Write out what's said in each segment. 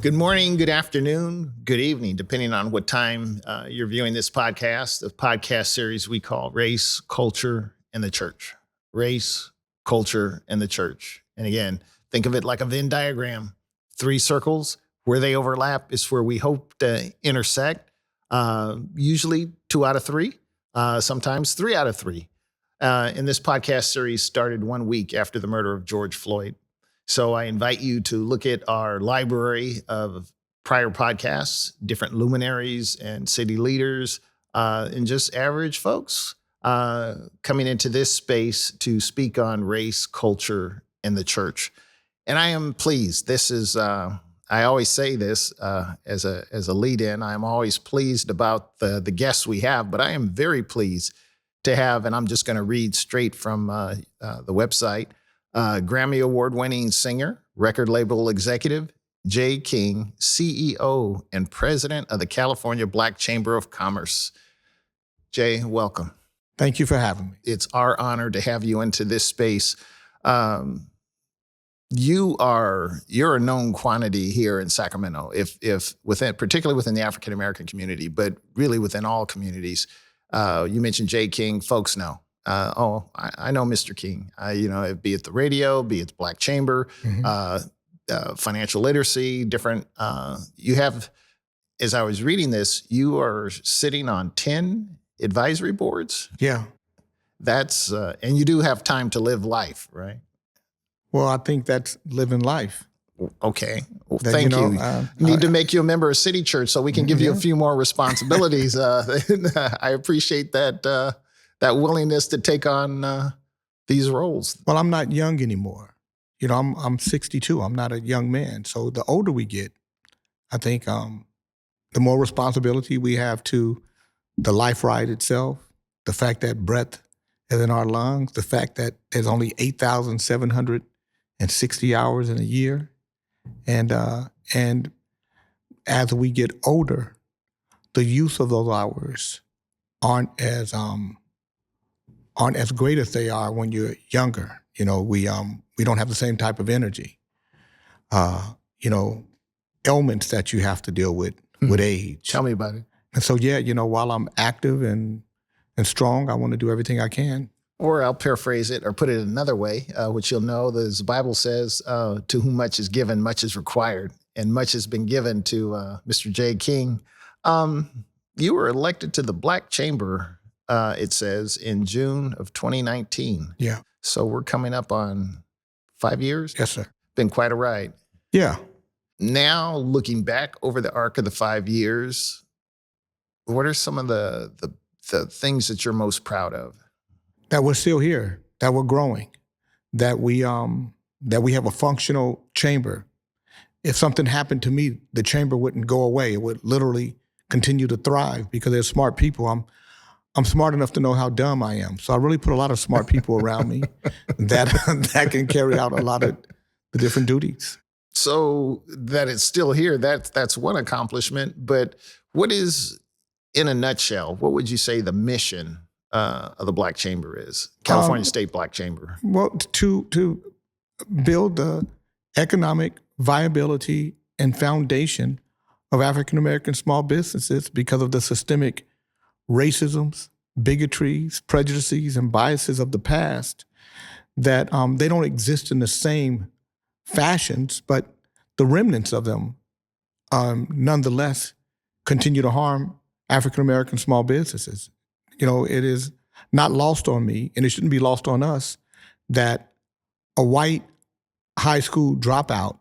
Good morning, good afternoon, good evening, depending on what time you're viewing this podcast, the podcast series we call Race, Culture, and the Church. Race, Culture, and the Church. And again, think of it like a Venn diagram. 3 circles. Where they overlap is where we hope to intersect. Usually 2 out of 3, sometimes 3 out of 3. And this podcast series started 1 week after the murder of George Floyd. So I invite you to look at our library of prior podcasts, different luminaries and city leaders, and just average folks coming into this space to speak on race, culture, and the church. And I am pleased. This is, I always say this as a lead-in. I'm always pleased about the guests we have, but I am very pleased to have, and I'm just going to read straight from the website, Grammy Award winning singer, record label executive, Jay King, CEO and president of the California Black Chamber of Commerce. Jay, welcome. Thank you for having me. It's our honor to have you into this space. You're a known quantity here in Sacramento, if within, particularly within the African American community, but really within all communities. You mentioned Jay King, folks know. I know Mr. King. Be it the radio, be it the Black Chamber, financial literacy, different. You have, as I was reading this, you are sitting on 10 advisory boards. Yeah. That's, and you do have time to live life, right? Well, I think that's living life. Okay. Well, thank you. Need to make you a member of City Church so we can give you a few more responsibilities. I appreciate that willingness to take on these roles. Well, I'm not young anymore. I'm 62. I'm not a young man. So the older we get, I think the more responsibility we have to the life ride itself, the fact that breath is in our lungs, the fact that there's only 8,760 hours in a year. And as we get older, the use of those hours aren't as great as they are when you're younger. We don't have the same type of energy. Ailments that you have to deal with age. Tell me about it. And so, while I'm active and strong, I want to do everything I can. Or I'll paraphrase it or put it another way, which you'll know, the Bible says, to whom much is given, much is required. And much has been given to Mr. Jay King. You were elected to the Black Chamber, it says, in June of 2019. Yeah. So we're coming up on 5 years? Yes, sir. Been quite a ride. Yeah. Now, looking back over the arc of the 5 years, what are some of the things that you're most proud of? That we're still here, that we're growing, that we have a functional chamber. If something happened to me, the chamber wouldn't go away. It would literally continue to thrive because there's smart people. I'm smart enough to know how dumb I am. So I really put a lot of smart people around me that can carry out a lot of the different duties. So that it's still here, that's one accomplishment. But what is, in a nutshell, what would you say the mission of the Black Chamber is? California State Black Chamber. Well, to build the economic viability and foundation of African American small businesses because of the systemic racisms, bigotries, prejudices, and biases of the past, that they don't exist in the same fashions, but the remnants of them nonetheless continue to harm African American small businesses. It is not lost on me, and it shouldn't be lost on us, that a white high school dropout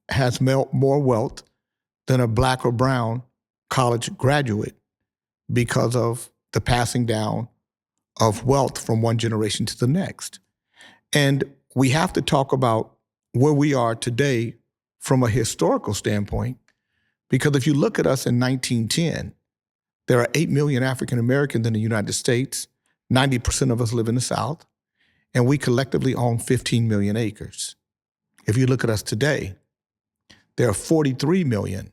has more wealth than a black or brown college graduate because of the passing down of wealth from one generation to the next. And we have to talk about where we are today from a historical standpoint, because if you look at us in 1910, there are 8 million African Americans in the United States. 90% of us live in the South, and we collectively own 15 million acres. If you look at us today, there are 43 million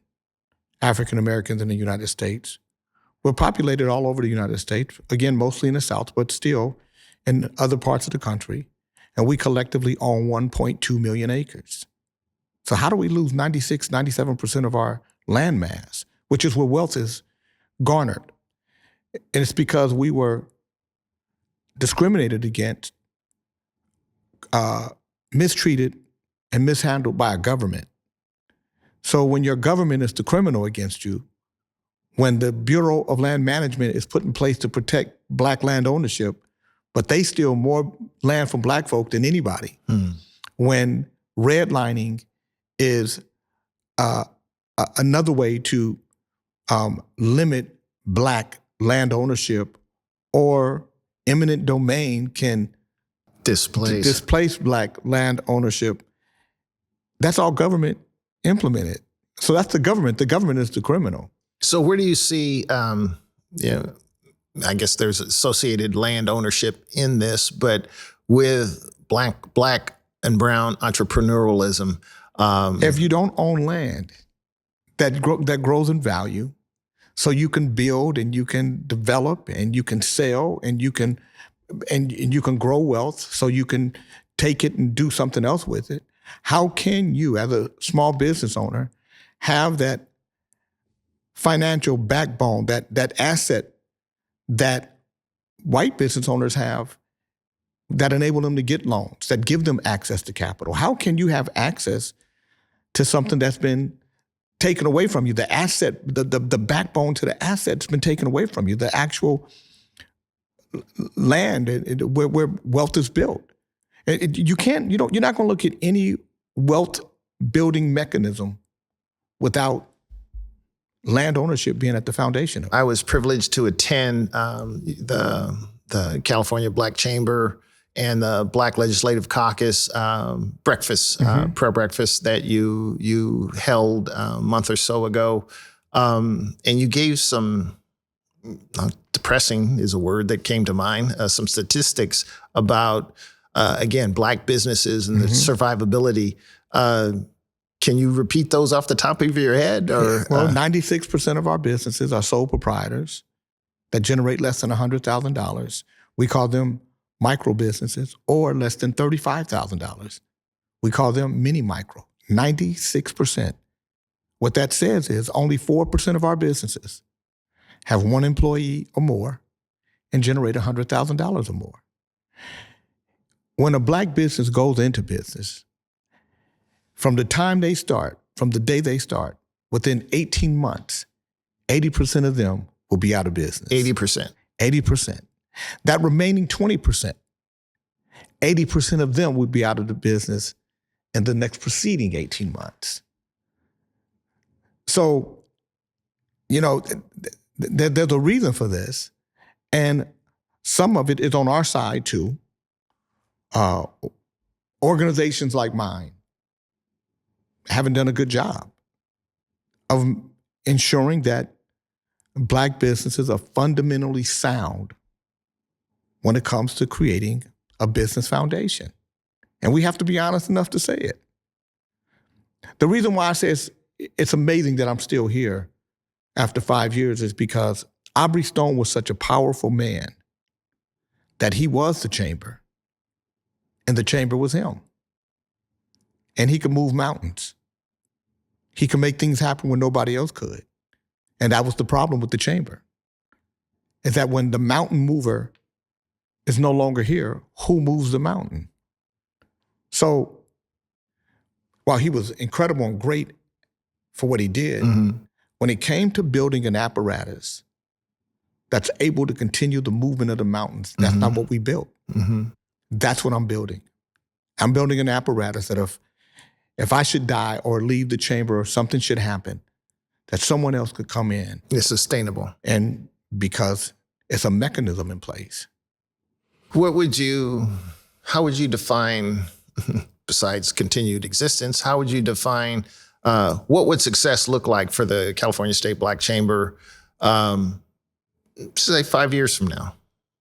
African Americans in the United States. We're populated all over the United States, again, mostly in the South, but still in other parts of the country. And we collectively own 1.2 million acres. So how do we lose 96, 97% of our land mass, which is where wealth is garnered? And it's because we were discriminated against, mistreated, and mishandled by a government. So when your government is the criminal against you, when the Bureau of Land Management is put in place to protect Black land ownership, but they steal more land from Black folk than anybody, when redlining is another way to limit Black land ownership, or eminent domain can displace Black land ownership. That's all government implemented. So that's the government. The government is the criminal. So where do you see, I guess there's associated land ownership in this, but with black and brown entrepreneurialism. If you don't own land that grows in value, so you can build and you can develop and you can sell and you can grow wealth, so you can take it and do something else with it. How can you, as a small business owner, have that financial backbone, that asset that white business owners have, that enable them to get loans, that give them access to capital? How can you have access to something that's been taken away from you? The asset, the backbone to the asset's been taken away from you, the actual land where wealth is built. You're not going to look at any wealth building mechanism without land ownership being at the foundation of it. I was privileged to attend the California Black Chamber and the Black Legislative Caucus breakfast, prayer breakfast that you held a month or so ago. And you gave some, depressing is a word that came to mind, some statistics about, again, Black businesses and the survivability. Can you repeat those off the top of your head? Or, well, 96% of our businesses are sole proprietors that generate less than $100,000. We call them micro businesses, or less than $35,000. We call them mini micro, 96%. What that says is only 4% of our businesses have one employee or more and generate $100,000 or more. When a Black business goes into business, from the time they start, from the day they start, within 18 months, 80% of them will be out of business. 80%. 80%. That remaining 20%, 80% of them would be out of the business in the next preceding 18 months. So, there's a reason for this. And some of it is on our side too. Organizations like mine haven't done a good job of ensuring that Black businesses are fundamentally sound when it comes to creating a business foundation. And we have to be honest enough to say it. The reason why I say it's amazing that I'm still here after 5 years is because Aubrey Stone was such a powerful man that he was the chamber, and the chamber was him. And he could move mountains. He could make things happen when nobody else could. And that was the problem with the chamber, is that when the mountain mover is no longer here, who moves the mountain? So while he was incredible and great for what he did, when it came to building an apparatus that's able to continue the movement of the mountains, that's not what we built. That's what I'm building. I'm building an apparatus that if I should die or leave the chamber or something should happen, that someone else could come in. It's sustainable. And because it's a mechanism in place. How would you define, besides continued existence, how would you define what would success look like for the California State Black Chamber, say 5 years from now?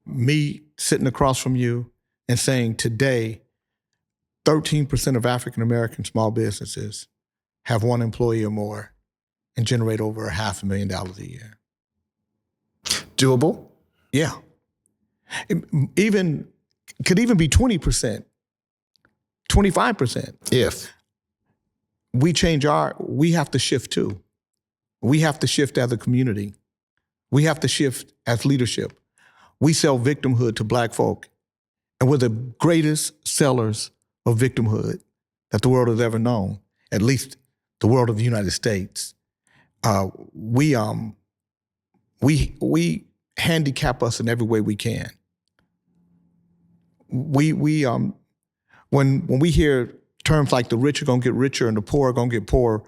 Me sitting across from you and saying today, 13% of African-American small businesses have one employee or more and generate over $500,000 a year. Doable? Yeah. It could even be 20%, 25%. If. we have to shift too. We have to shift as a community. We have to shift as leadership. We sell victimhood to Black folk, and we're the greatest sellers of victimhood that the world has ever known, at least the world of the United States. We handicap us in every way we can. When we hear terms like the rich are gonna get richer and the poor are gonna get poorer,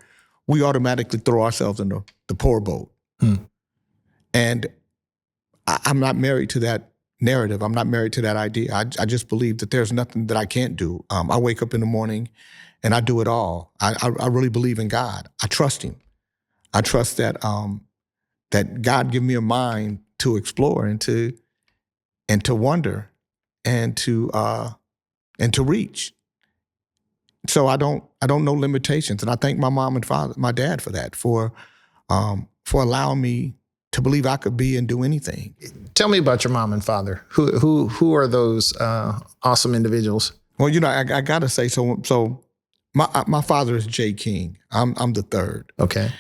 we automatically throw ourselves in the poor boat. And I'm not married to that narrative. I'm not married to that idea. I just believe that there's nothing that I can't do. I wake up in the morning and I do it all. I really believe in God. I trust him. I trust that that God give me a mind to explore and to wonder and to reach. So I don't know limitations, and I thank my mom and my dad for that, for allowing me to believe I could be and do anything. Tell me about your mom and father. Who are those awesome individuals? Well, I gotta say, so my father is Jay King. I'm the third. Okay.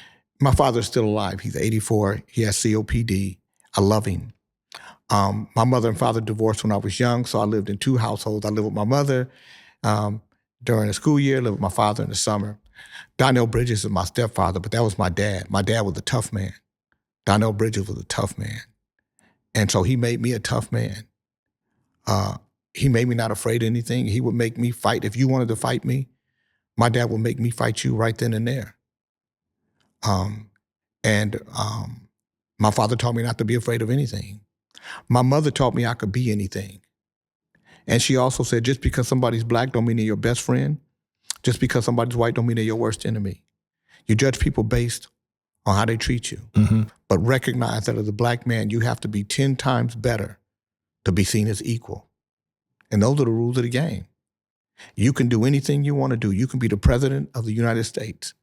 My father's still alive. He's 84. He has COPD. I love him. My mother and father divorced when I was young, so I lived in two households. I lived with my mother during the school year, lived with my father in the summer. Donnell Bridges is my stepfather, but that was my dad. My dad was a tough man. Donnell Bridges was a tough man. And so he made me a tough man. He made me not afraid of anything. He would make me fight. If you wanted to fight me, my dad would make me fight you right then and there. My father taught me not to be afraid of anything. My mother taught me I could be anything. And she also said, just because somebody's Black don't mean they're your best friend. Just because somebody's white don't mean they're your worst enemy. You judge people based on how they treat you. Mm-hmm. But recognize that as a Black man, you have to be 10 times better to be seen as equal. And those are the rules of the game. You can do anything you want to do. You can be the president of the United States,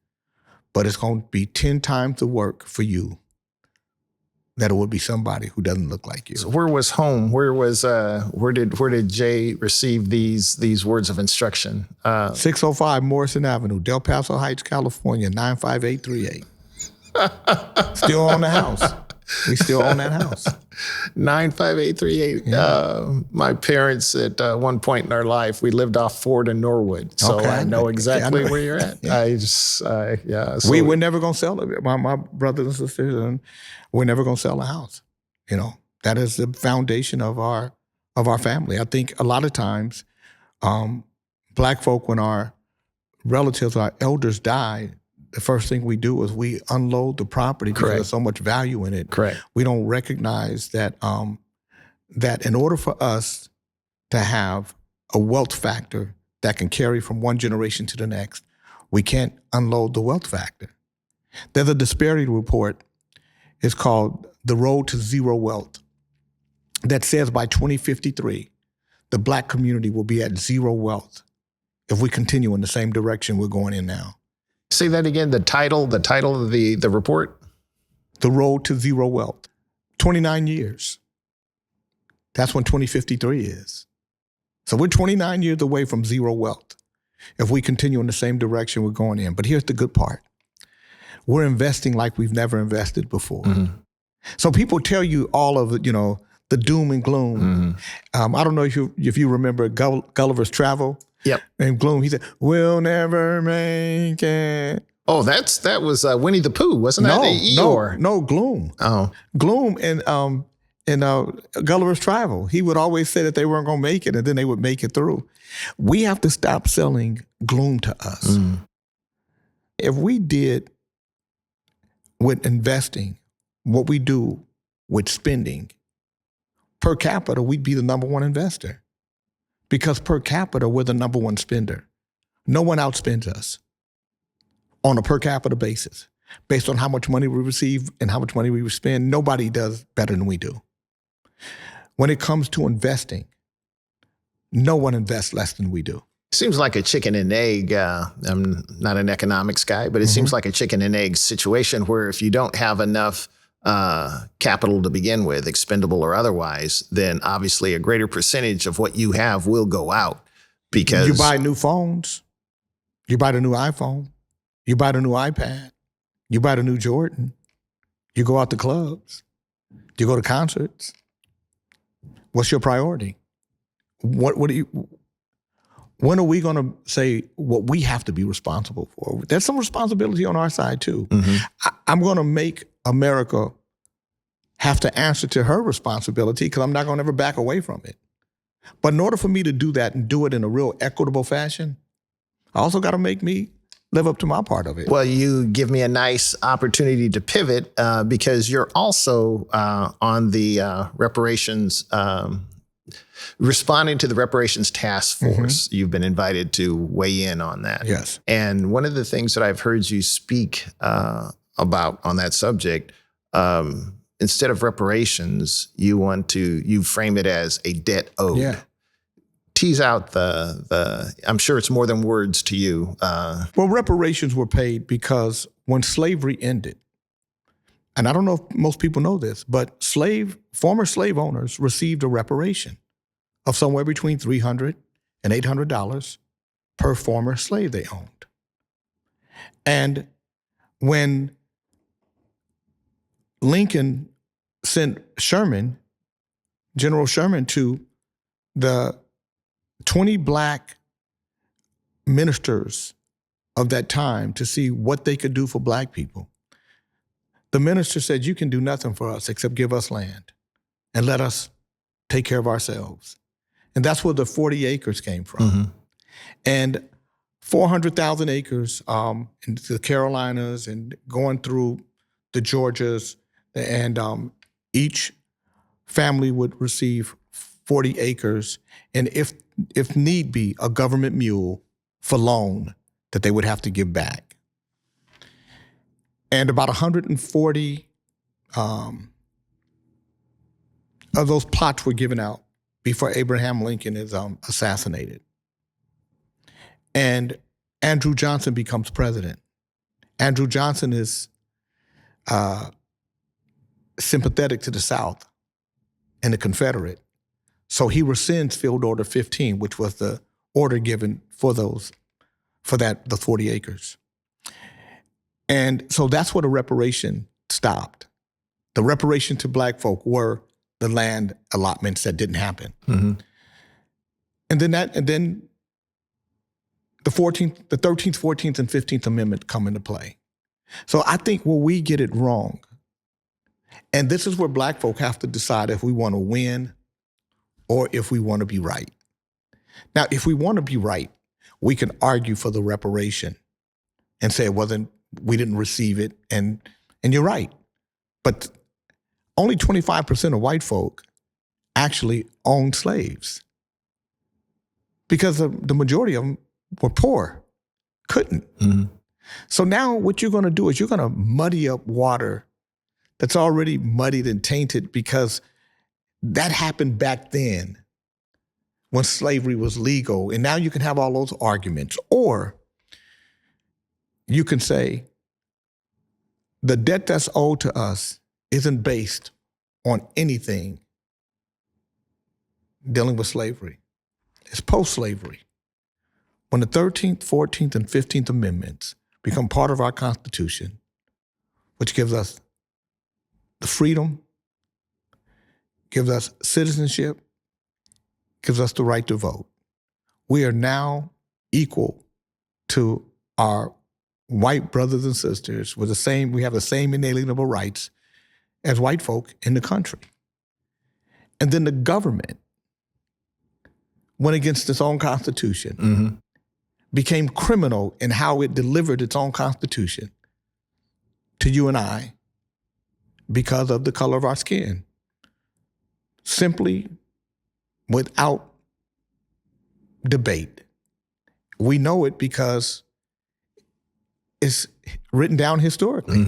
but it's going to be 10 times the work for you that it would be somebody who doesn't look like you. So where was home? Where did Jay receive these words of instruction? 605 Morrison Avenue, Del Paso Heights, California, 95838. Still own the house. We still own that house. 95838. Yeah. My parents at one point in our life, we lived off Ford and Norwood. So okay. I know exactly where you're at. Yeah. So we're never going to sell it. My brothers and sisters, and we're never going to sell a house. That is the foundation of our family. I think a lot of times, Black folk, when our relatives, our elders die, the first thing we do is we unload the property because there's so much value in it. Correct. We don't recognize that that in order for us to have a wealth factor that can carry from one generation to the next, we can't unload the wealth factor. There's a disparity report. It's called The Road to Zero Wealth that says by 2053, the Black community will be at zero wealth if we continue in the same direction we're going in now. Say that again, the title of the report? The Road to Zero Wealth. 29 years. That's when 2053 is. So we're 29 years away from zero wealth if we continue in the same direction we're going in. But here's the good part. We're investing like we've never invested before. Mm-hmm. So people tell you all of it, the doom and gloom. Mm-hmm. I don't know if you remember Gulliver's Travel. Yep. And gloom, he said, "We'll never make it." Oh, that was Winnie the Pooh, wasn't that? No, gloom. Oh, gloom in Gulliver's Travel. He would always say that they weren't going to make it, and then they would make it through. We have to stop selling gloom to us. Mm. If we did with investing what we do with spending per capita, we'd be the number one investor. Because per capita, we're the number one spender. No one outspends us on a per capita basis. Based on how much money we receive and how much money we spend, nobody does better than we do. When it comes to investing, no one invests less than we do. Seems like a chicken and egg. I'm not an economics guy, but it seems like a chicken and egg situation where if you don't have enough capital to begin with, expendable or otherwise, then obviously a greater percentage of what you have will go out because you buy new phones. You buy the new iPhone. You buy the new iPad. You buy the new Jordan. You go out to clubs. You go to concerts. What's your priority? When are we going to say what we have to be responsible for? There's some responsibility on our side too. I'm going to make America have to answer to her responsibility because I'm not going to ever back away from it. But in order for me to do that and do it in a real equitable fashion, I also got to make me live up to my part of it. Well, you give me a nice opportunity to pivot because you're also on the reparations, responding to the reparations task force. You've been invited to weigh in on that. Yes. And one of the things that I've heard you speak about on that subject, instead of reparations, you frame it as a debt owed. Yeah. Tease out I'm sure it's more than words to you. Well, reparations were paid because when slavery ended, and I don't know if most people know this, but former slave owners received a reparation of somewhere between $300 and $800 per former slave they owned. And when Lincoln sent General Sherman, to the 20 black ministers of that time to see what they could do for black people, the minister said, "You can do nothing for us except give us land and let us take care of ourselves." And that's where the 40 acres came from. And 400,000 acres in the Carolinas and going through the Georgias, and each family would receive 40 acres, and if need be, a government mule for loan that they would have to give back. And about 140 of those plots were given out before Abraham Lincoln is assassinated. And Andrew Johnson becomes president. Andrew Johnson is sympathetic to the South and the Confederate. So he rescinds Field Order 15, which was the order given for the 40 acres. And so that's where the reparation stopped. The reparation to black folk were the land allotments that didn't happen. And then the 13th, 14th, and 15th Amendment come into play. So I think where we get it wrong, and this is where black folk have to decide if we want to win or if we want to be right. Now, if we want to be right, we can argue for the reparation and say we didn't receive it, and you're right. But only 25% of white folk actually owned slaves because the majority of them were poor, couldn't. So now what you're going to do is you're going to muddy up water that's already muddied and tainted because that happened back then when slavery was legal. And now you can have all those arguments. Or you can say the debt that's owed to us isn't based on anything dealing with slavery. It's post-slavery. When the 13th, 14th, and 15th Amendments become part of our Constitution, which gives us the freedom, gives us citizenship, gives us the right to vote. We are now equal to our white brothers and sisters. We have the same inalienable rights as white folk in the country. And then the government went against its own Constitution, became criminal in how it delivered its own Constitution to you and I because of the color of our skin. Simply without debate. We know it because it's written down historically.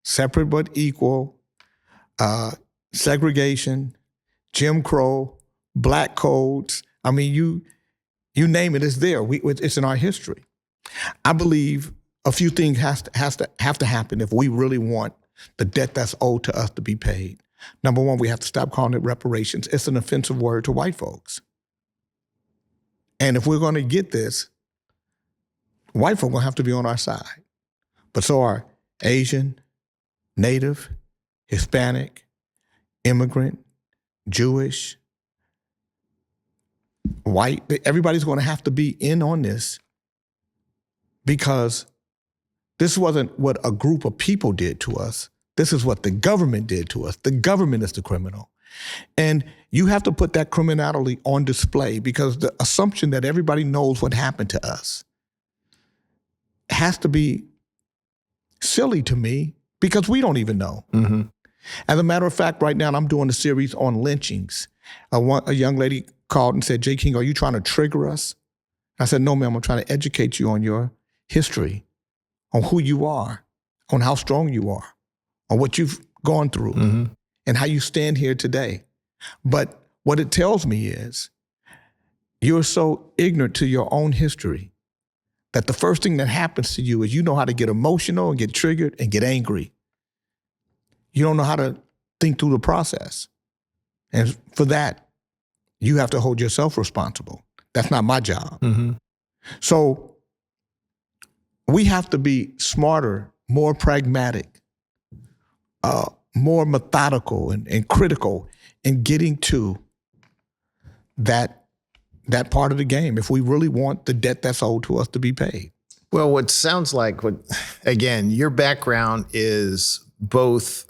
Separate but equal, segregation, Jim Crow, black codes. I mean, you name it, it's there. It's in our history. I believe a few things have to happen if we really want the debt that's owed to us to be paid. Number one, we have to stop calling it reparations. It's an offensive word to white folks. And if we're going to get this, white folk are going to have to be on our side. but so are Asian, Native, Hispanic, immigrant, Jewish, white. Everybody's going to have to be in on this, because this wasn't what a group of people did to us. This is what the government did to us. The government is the criminal. And you have to put that criminality on display, because the assumption that everybody knows what happened to us has to be silly to me, because we don't even know. Mm-hmm. As a matter of fact, right now I'm doing a series on lynchings. A young lady called and said, "J. King, are you trying to trigger us?" I said, "No, ma'am, I'm trying to educate you on your history, on who you are, on how strong you are, on what you've gone through, and how you stand here today." But what it tells me is you're so ignorant to your own history that the first thing that happens to you is you know how to get emotional and get triggered and get angry. You don't know how to think through the process. And for that, you have to hold yourself responsible. That's not my job. Mm-hmm. So we have to be smarter, more pragmatic, more methodical and critical in getting to that part of the game if we really want the debt that's owed to us to be paid. Well, what sounds like, again, your background is both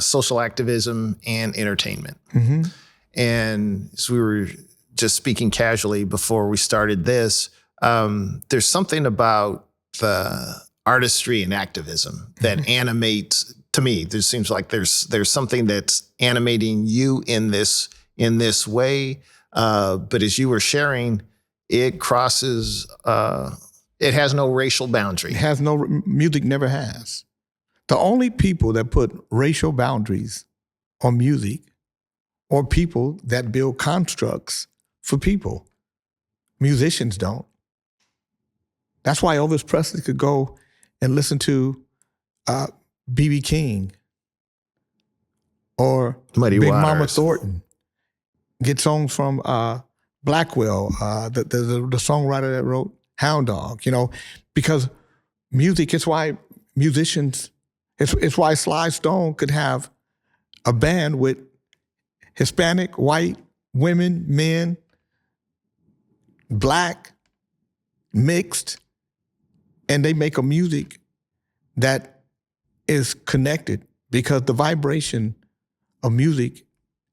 social activism and entertainment. Mm-hmm. And as we were just speaking casually before we started this, there's something about the artistry and activism that animates, to me, there seems like there's something that's animating you in this way. But as you were sharing, it crosses, it has no racial boundary. It has no, music never has. The only people that put racial boundaries on music are people that build constructs for people. Musicians don't. That's why Elvis Presley could go and listen to B.B. King or Muddy Big Waters. Mama Thornton. Get songs from Blackwell, the songwriter that wrote Hound Dog, because music, it's why musicians, it's why Sly Stone could have a band with Hispanic, white, women, men, black, mixed, and they make a music that is connected, because the vibration of music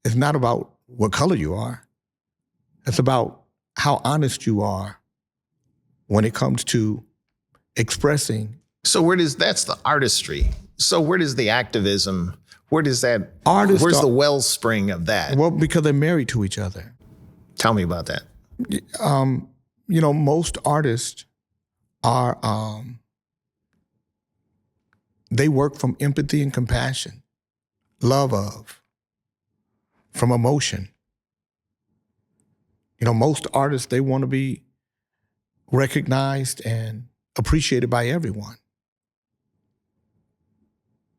is not about what color you are. It's about how honest you are when it comes to expressing. So that's the artistry. So where does the activism, where's the wellspring of that? Well, because they're married to each other. Tell me about that. Most artists are, they work from empathy and compassion, love of, from emotion. Most artists, they want to be recognized and appreciated by everyone.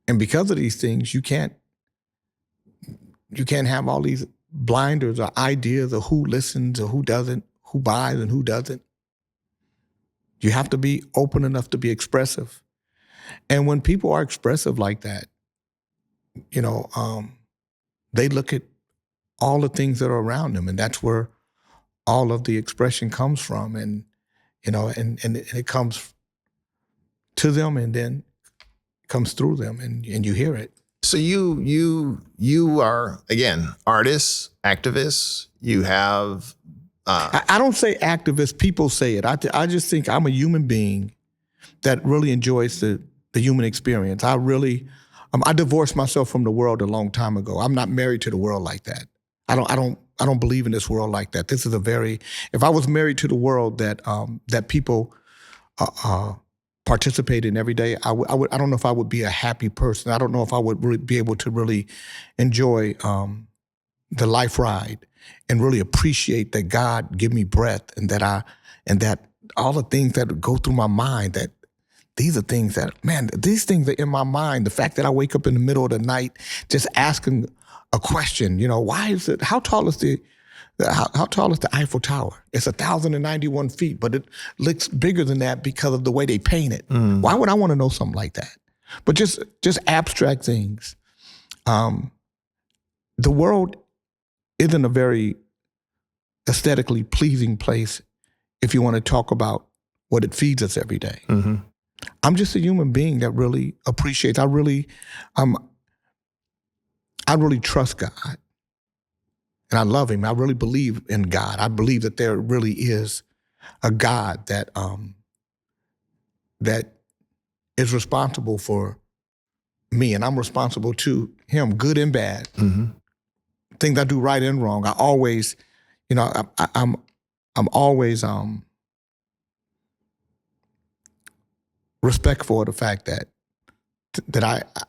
And because of these things, you can't have all these blinders or ideas of who listens or who doesn't, who buys and who doesn't. You have to be open enough to be expressive. And when people are expressive like that, they look at all the things that are around them, and that's where all of the expression comes from, and it comes to them, and then comes through them, and you hear it. So you are, again, artists, activists. You have. I don't say activist. People say it. I just think I'm a human being that really enjoys the human experience. I really, I divorced myself from the world a long time ago. I'm not married to the world like that. I don't believe in this world like that. This is if I was married to the world that people participate in every day, I don't know if I would be a happy person. I don't know if I would really be able to really enjoy the life ride and really appreciate that God give me breath, and that all the things that go through my mind, that these are things that, man, these things are in my mind. The fact that I wake up in the middle of the night just asking a question, why is it, how tall is How tall is the Eiffel Tower? It's 1,091 feet, but it looks bigger than that because of the way they paint it. Why would I want to know something like that? But just abstract things. The world isn't a very aesthetically pleasing place if you want to talk about what it feeds us every day. I'm just a human being that really appreciates. I really trust God, and I love Him. I really believe in God. I believe that there really is a God that that is responsible for me, and I'm responsible to Him, good and bad. Things I do right and wrong. I always, I'm always respectful of the fact that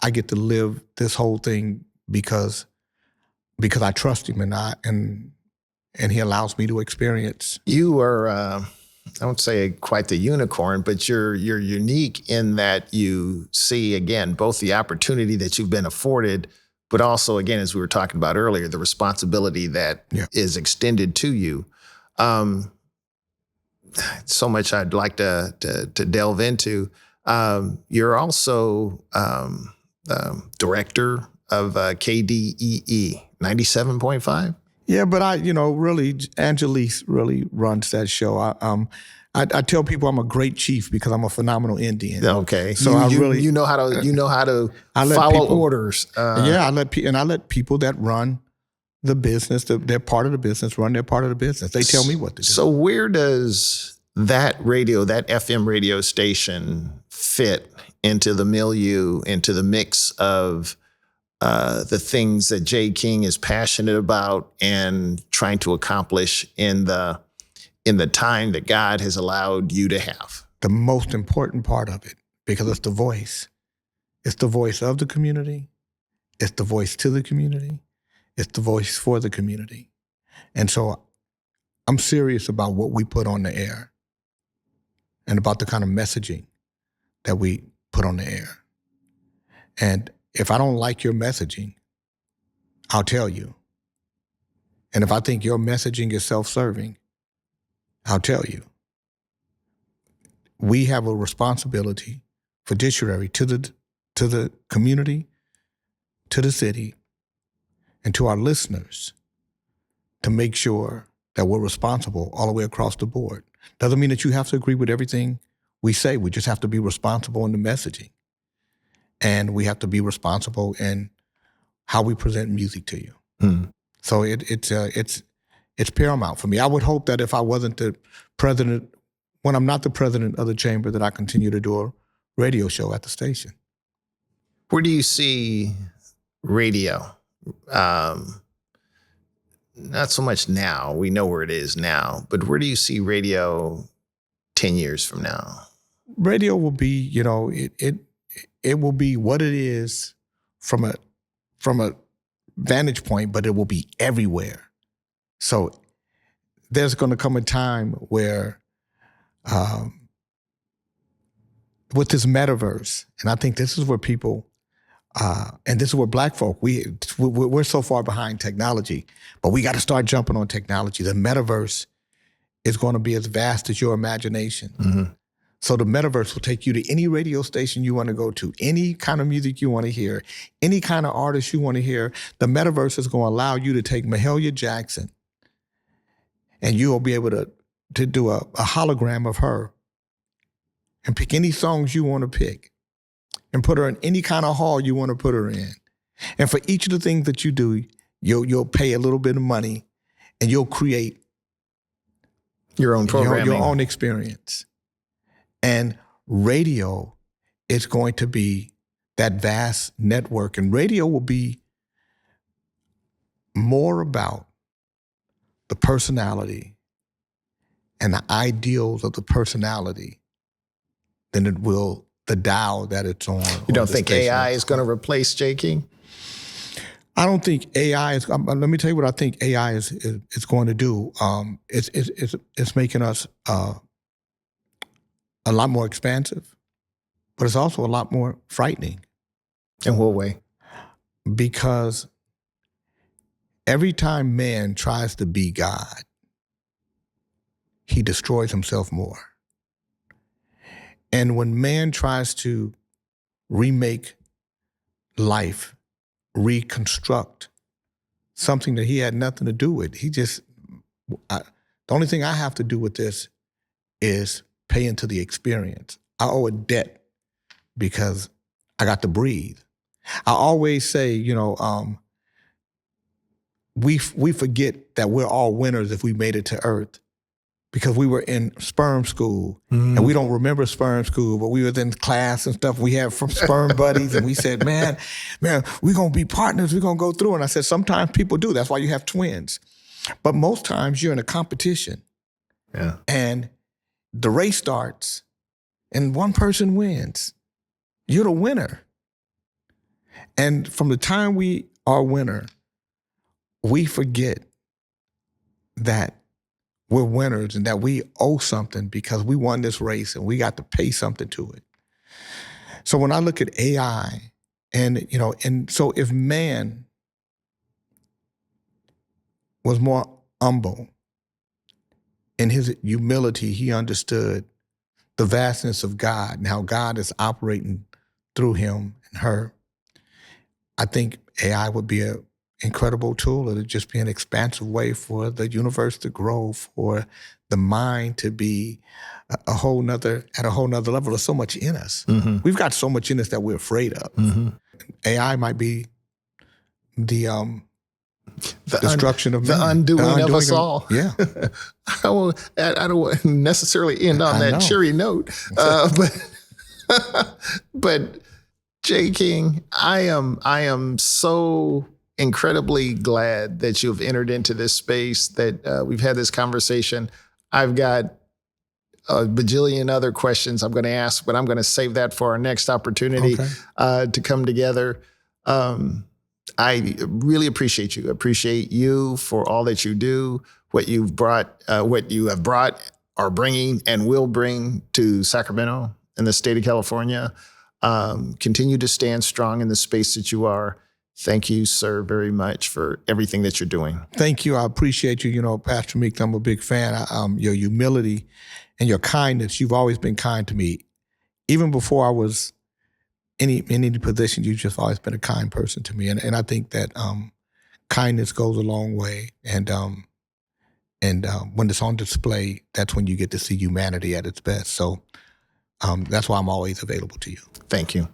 I get to live this whole thing because I trust Him and He allows me to experience. You are, I won't say quite the unicorn, but you're unique in that you see, again, both the opportunity that you've been afforded, but also, again, as we were talking about earlier, the responsibility that is extended to you. So much I'd like to delve into. You're also director of KDEE 97.5. Yeah, but really, Angelique really runs that show. I tell people I'm a great chief because I'm a phenomenal Indian. Okay, so you know how to follow orders. I let people that run the business, they're part of the business, run their part of the business. They tell me what to do. So where does that FM radio station fit into the milieu, into the mix of the things that Jay King is passionate about and trying to accomplish in the time that God has allowed you to have? The most important part of it, because it's the voice. It's the voice of the community. It's the voice to the community. It's the voice for the community. And so I'm serious about what we put on the air and about the kind of messaging that we put on the air. And if I don't like your messaging, I'll tell you. And if I think your messaging is self-serving, I'll tell you. We have a responsibility, fiduciary, to the community, to the city, and to our listeners to make sure that we're responsible all the way across the board. Doesn't mean that you have to agree with everything we say. We just have to be responsible in the messaging. And we have to be responsible in how we present music to you. So it's paramount for me. I would hope that if I wasn't the president, when I'm not the president of the chamber, that I continue to do a radio show at the station. Where do you see radio? Not so much now. We know where it is now, but where do you see radio 10 years from now? Radio will be, it will be what it is from a vantage point, but it will be everywhere. So there's going to come a time where with this metaverse, and I think this is where people, and this is where Black folk, we're so far behind technology, but we got to start jumping on technology. The metaverse is going to be as vast as your imagination. So the metaverse will take you to any radio station you want to go to, any kind of music you want to hear, any kind of artist you want to hear. The metaverse is going to allow you to take Mahalia Jackson and you will be able to do a hologram of her and pick any songs you want to pick and put her in any kind of hall you want to put her in. And for each of the things that you do, you'll pay a little bit of money and you'll create your own programming, your own experience. And radio is going to be that vast network, and radio will be more about the personality and the ideals of the personality than it will the dial that it's on. You don't think AI is going to replace Jay King? I don't think AI is. Let me tell you what I think AI is going to do. It's making us a lot more expansive, but it's also a lot more frightening. In what way? Because Every time man tries to be God, he destroys himself more. And when man tries to remake life, reconstruct something that he had nothing to do with, the only thing I have to do with this is pay into the experience. I owe a debt because I got to breathe. I always say, we forget that we're all winners if we made it to Earth, because we were in sperm school, and we don't remember sperm school, but we was in class and stuff. We had from sperm buddies, and we said, man, we're going to be partners. We're going to go through. And I said, sometimes people do. That's why you have twins. But most times you're in a competition. Yeah. And the race starts, and one person wins. You're the winner. And from the time we are winner, we forget that we're winners and that we owe something because we won this race and we got to pay something to it. So when I look at AI and so if man was more humble in his humility, he understood the vastness of God and how God is operating through him and her. I think AI would be an incredible tool. It would just be an expansive way for the universe to grow, for the mind to be at a whole nother level. There's so much in us. Mm-hmm. We've got so much in us that we're afraid of. Mm-hmm. AI might be the destruction of the man. undoing of us all. Yeah. I don't necessarily end on that cheery note, but J. King, I am so incredibly glad that you've entered into this space, that we've had this conversation. I've got a bajillion other questions I'm going to ask, but I'm going to save that for our next opportunity to come together. I really appreciate you. Appreciate you for all that you do, what you've brought, what you have brought, are bringing, and will bring to Sacramento and the state of California. Continue to stand strong in the space that you are. Thank you, sir, very much for everything that you're doing. Thank you. I appreciate you. Pastor Meek, I'm a big fan. Your humility and your kindness, you've always been kind to me. Even before I was in any position, you've just always been a kind person to me. And I think that kindness goes a long way. And when it's on display, that's when you get to see humanity at its best. So that's why I'm always available to you. Thank you.